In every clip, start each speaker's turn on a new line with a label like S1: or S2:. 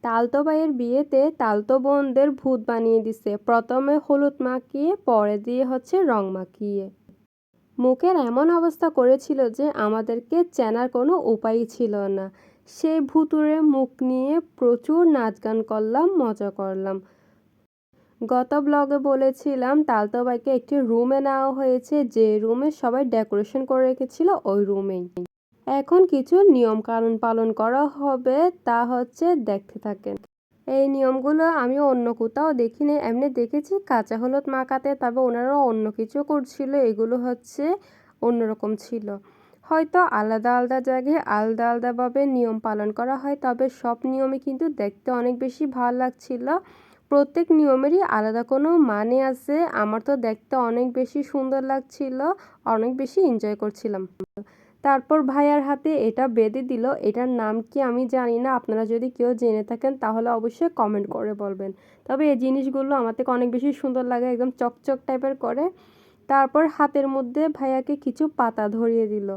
S1: তালতো ভাইয়ের বিয়েতে তালতো বোনদের ভূত বানিয়ে দিছে। প্রথমে হলুদ মাখিয়ে পরে দিয়ে রং মাখিয়ে। মুখের এমন অবস্থা করেছিল যে আমাদেরকে চেনার কোনো উপায়ই ছিল না। সেই ভুতুড়ে মুখ নিয়ে প্রচুর নাচ গান করলাম, মজা করলাম। গত ব্লগে বলেছিলাম তালতো ভাইকে একটি রুমে নেওয়া হয়েছে, যে রুমে সবাই ডেকোরেশন করে রেখেছিল ওই রুমেই। এখন কিছু নিয়ম কানুন পালন করা হবে, তা দেখতে থাকেন। এই নিয়মগুলো আমি অন্য কোথাও দেখিনি, এমনি দেখেছি কাঁচা হলুদ মাখাতে, তবে ওনারা অন্য কিছু করছিল, এগুলো অন্যরকম ছিল। হয়তো আলাদা আলাদা জায়গায় আলাদা আলাদাভাবে নিয়ম পালন করা হয়, তবে সব নিয়মই কিন্তু দেখতে অনেক বেশি ভালো লাগছিল। প্রত্যেক নিয়মেরই আলাদা কোনো মানে আছে। আমার তো দেখতে অনেক বেশি সুন্দর লাগছিল, অনেক বেশি এনজয় করছিলাম। তারপর ভাইয়ার হাতে এটা বেঁধে দিল। এটার নাম কি আমি জানি না, আপনারা যদি কেউ জেনে থাকেন তাহলে অবশ্যই কমেন্ট করে বলবেন। তবে এই জিনিসগুলো আমার থেকে অনেক বেশি সুন্দর লাগে, একদম চকচক টাইপের করে। তারপর হাতের মধ্যে ভাইয়াকে কিছু পাতা ধরিয়ে দিল।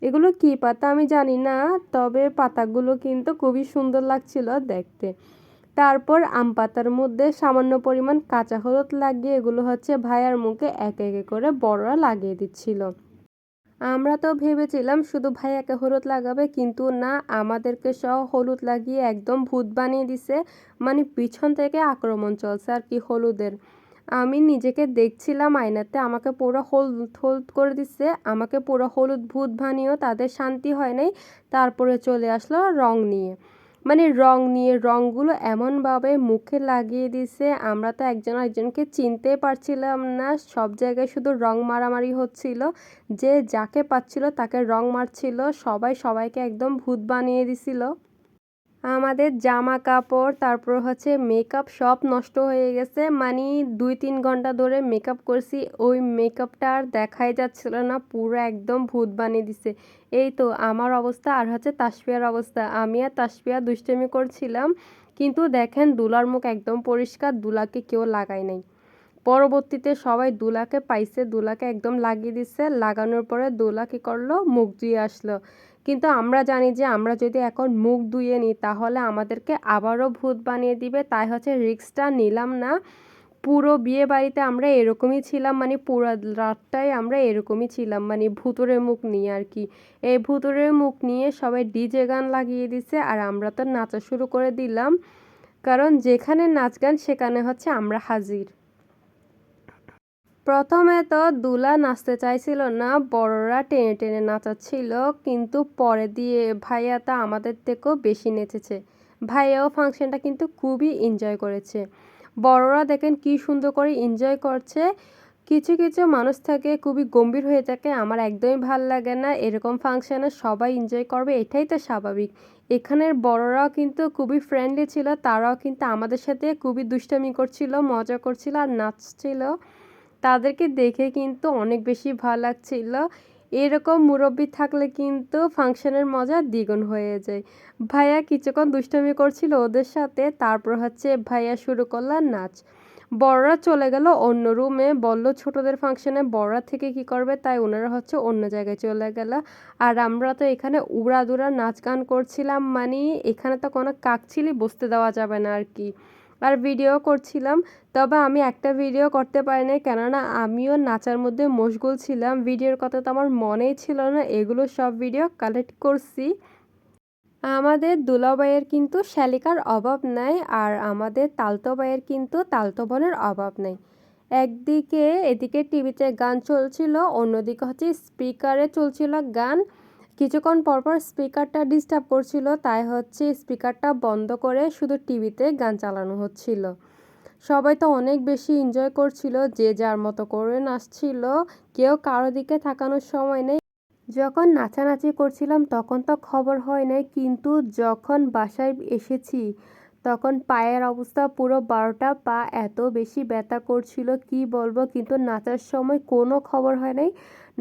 S1: এগুলো কি পাতা আমি জানি না, তবে পাতাগুলো কিন্তু খুবই সুন্দর লাগছিল দেখতে। তারপর আম পাতার মধ্যে সামান্য পরিমাণ কাঁচা হলুদ লাগিয়ে এগুলো ভাইয়ার মুখে একে একে করে বড়রা লাগিয়ে দিচ্ছিল। আমরা তো ভেবেছিলাম শুধু ভাইয়াকে হলুদ লাগাবে, কিন্তু না, আমাদেরকে সহ হলুদ লাগিয়ে একদম ভূত বানিয়ে দিছে। মানে পিছন থেকে আক্রমণ চলছে আর কি হলুদের। আমি নিজেকে দেখছিলাম আয়নাতে, আমাকে পুরো হলুদ হলুদ করে দিচ্ছে। আমাকে পুরো হলুদ ভূত বানিয়েও তাদের শান্তি হয় নাই। তারপরে চলে আসলো রং নিয়ে। মানে রং নিয়ে রংগুলো এমনভাবে মুখে লাগিয়ে দিছে, আমরা তো একজন একজনকে চিনতে পারছিলাম না। সব জায়গায় শুধু রং মারামারি হচ্ছিল, যে যাকে পাচ্ছিল তাকে রং মারছিল, সবাই সবাইকে একদম ভূত বানিয়ে দিছিল। আমাদের জামা কাপড়, তারপর মেকআপ সব নষ্ট হয়ে গেছে। মানে 2-3 ঘন্টা ধরে মেকআপ করছি, ওই মেকআপটা আর দেখাই যাচ্ছিল না, পুরো একদম ভূত বানিয়ে দিছে। এই তো আমার অবস্থা, আর তাসফিয়ার অবস্থা। আমি আর তাসফিয়া দুষ্টামি করছিলাম, কিন্তু দেখেন দুলার মুখ একদম পরিষ্কার, দুলাকে কেউ লাগায় নাই। পরবর্তীতে সবাই দুলাকে পাইছে, দুলাকে একদম লাগিয়ে দিচ্ছে। লাগানোর পরে দুলা কী করলো, মুখ ধুয়ে আসলো। কিন্তু আমরা জানি যে আমরা যদি এখন মুখ ধুয়ে নিই তাহলে আমাদেরকে আবারও ভূত বানিয়ে দিবে, তাই রিস্কটা নিলাম না। পুরো বিয়ে বাড়িতে আমরা এরকমই ছিলাম, মানে পুরো রাতটাই আমরা এরকমই ছিলাম, মানে ভূতুরের মুখ নিয়ে আর কি। এই ভূতুরের মুখ নিয়ে সবাই ডিজে গান লাগিয়ে দিছে, আর আমরা তো নাচা শুরু করে দিলাম, কারণ যেখানে নাচ গান সেখানে আমরা হাজির। প্রথমে তো দুলা নাচতে চাইছিল না, বড়রা টেনে টেনে নাচাচ্ছিল, কিন্তু পরে দিয়ে ভাইয়া তা আমাদের থেকেও বেশি নেচেছে। ভাইয়াও ফাংশনটা কিন্তু খুবই এনজয় করেছে। বড়রা দেখেন কি সুন্দর করে এনজয় করছে। কিছু কিছু মানুষ থাকে খুবই গম্ভীর হয়ে থাকে, আমার একদমই ভাল লাগে না। এরকম ফাংশনে সবাই এনজয় করবে, এটাই তো স্বাভাবিক। এখানের বড়রাও কিন্তু খুবই ফ্রেন্ডলি ছিল, তারাও কিন্তু আমাদের সাথে খুবই দুষ্টামি করছিল, মজা করছিল আর নাচছিল। তাদেরকে দেখে কিন্তু অনেক বেশি ভালো লাগছিল। এরকম মুরব্বি থাকলে কিন্তু ফাংশনের মজা দ্বিগুণ হয়ে যায়। ভাইয়া কিছুক্ষণ দুষ্টামি করছিল ওদের সাথে, তারপর ভাইয়া শুরু করলো নাচ। বড়রা চলে গেল অন্য রুমে, বলল ছোটদের ফাংশনে বড়রা থেকে কি করবে, তাই ওনারা অন্য জায়গায় চলে গেল। আর আমরা তো এখানে উড়াদুরা নাচ গান করছিলাম, মানে এখানে তো কোনো কাকছিলি বসতে দেওয়া যাবে না আর কি। আর ভিডিও করছিলাম, তবে আমি একটা ভিডিও করতে পারি নাই, কেননা আমিও নাচার মধ্যে মশগুল ছিলাম। ভিডিওর কথা তো আমার মনেই ছিল না, এগুলো সব ভিডিও কালেক্ট করছি। আমাদের দুলাভাইয়ের কিন্তু শালিকার অভাব নাই, আর আমাদের তালতো ভাইয়ের কিন্তু তালতো বোনের অভাব নাই। একদিকে এদিকে টিভিতে গান চলছিল, অন্যদিকে স্পিকারে চলছিল গান। কিছুক্ষণ পরপর স্পিকারটা ডিস্টার্ব করছিল, তাই স্পিকারটা বন্ধ করে শুধু টিভিতে গান চালানো হচ্ছিল। সবাই তো অনেক বেশি এনজয় করছিল, যে যার মতো করে নাচছিল, কেউ কারো দিকে তাকানোর সময় নেই। যখন নাচানাচি করছিলাম তখন তো খবর হয় নাই, কিন্তু যখন বাসায় এসেছি তখন পায়ের অবস্থা পুরো 12টা পা এত বেশি ব্যথা করছিল কি বলবো। কিন্তু নাচার সময় কোনো খবর হয় নাই।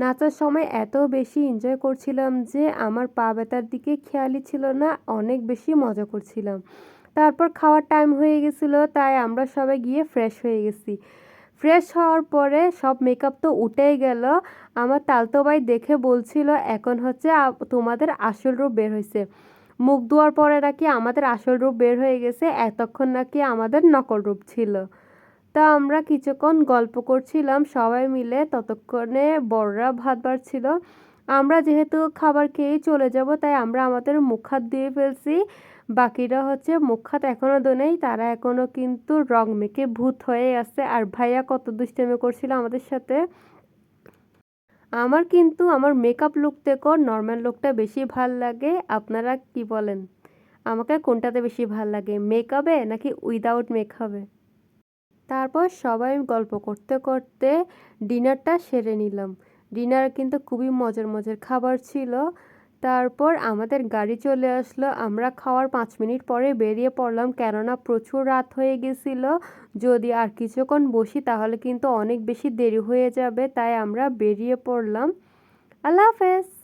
S1: নাচার সময় এত বেশি এনজয় করছিলাম যে আমার পা ব্যথার দিকে খেয়ালই ছিল না, অনেক বেশি মজা করছিলাম। তারপর খাওয়ার টাইম হয়ে গেছিলো, তাই আমরা সবাই গিয়ে ফ্রেশ হয়ে গেছি। ফ্রেশ হওয়ার পরে সব মেকআপ তো উঠেই গেল। আমার তালতো ভাই দেখে বলছিল এখন তোমাদের আসল রূপ বের হয়েছে। মুখ ধোয়ার পরে নাকি আমাদের আসল রূপ বের হয়ে গেছে, এতক্ষণ নাকি আমাদের নকল রূপ ছিল। তা আমরা কিছুক্ষণ গল্প করছিলাম সবাই মিলে, ততক্ষণে বড়রা ভাত বাড়ছিল। আমরা যেহেতু খাবার খেয়েই চলে যাব, তাই আমরা আমাদের মুখ হাত ধুয়ে ফেলছি। বাকিরা হচ্ছে মুখ হাত এখনও ধোয়নি, তারা এখনও কিন্তু রং মেখে ভূত হয়ে আছে। আর ভাইয়া কত দুষ্টামি করছিল আমাদের সাথে। আমার কিন্তু আমার মেকআপ লুক থেকেও নর্মাল লুকটা বেশি ভাল লাগে। আপনারা কি বলেন, আমাকে কোনটাতে বেশি ভাল লাগে, মেকআপে নাকি উইদাউট মেকআপে? তারপর সবাই গল্প করতে করতে ডিনারটা সেরে নিলাম। ডিনার কিন্তু খুবই মজার মজার খাবার ছিল। তারপর আমাদের গাড়ি চলে আসলো, আমরা খাওয়ার 5 মিনিট পরে বেরিয়ে পড়লাম, কেননা প্রচুর রাত হয়ে গেছিল। যদি আর কিছুক্ষণ বসি তাহলে কিন্তু অনেক বেশি দেরি হয়ে যাবে, তাই আমরা বেরিয়ে পড়লাম। আল্লাহ হাফেজ।